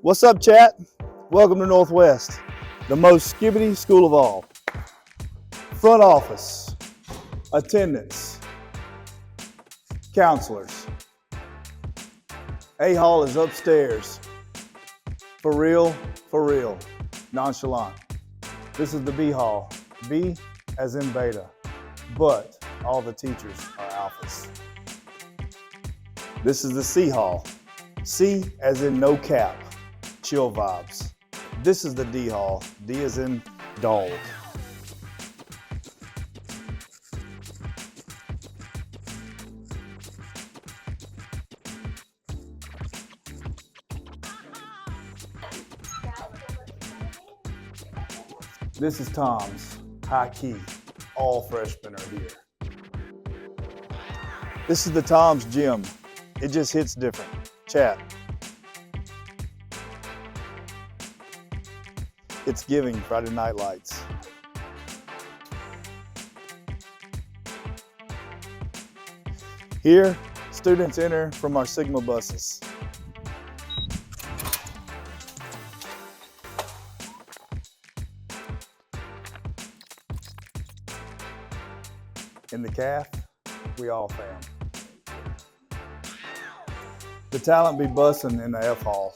What's up, chat? Welcome to Northwest, the most skibbity school of all. Front office, attendance, counselors. A Hall is upstairs. For real, nonchalant. This is the B Hall. B as in beta, but all the teachers are alphas. This is the C Hall. C as in no cap, chill vibes. This is the D Hall. D as in dog. This is Tom's, high key. All freshmen are here. This is the Tom's gym. It just hits different. Chat. It's giving Friday Night Lights. Here, students enter from our Sigma buses. In the calf, we all fam. The talent be bussin' in the F Hall.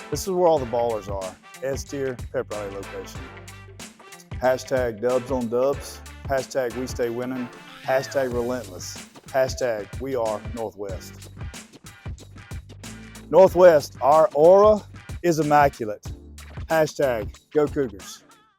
This is where all the ballers are. S tier, pep rally location. Hashtag dubs on dubs. Hashtag we stay winning. Hashtag relentless. Hashtag we are Northwest. Northwest, our aura is immaculate. Hashtag go Cougars.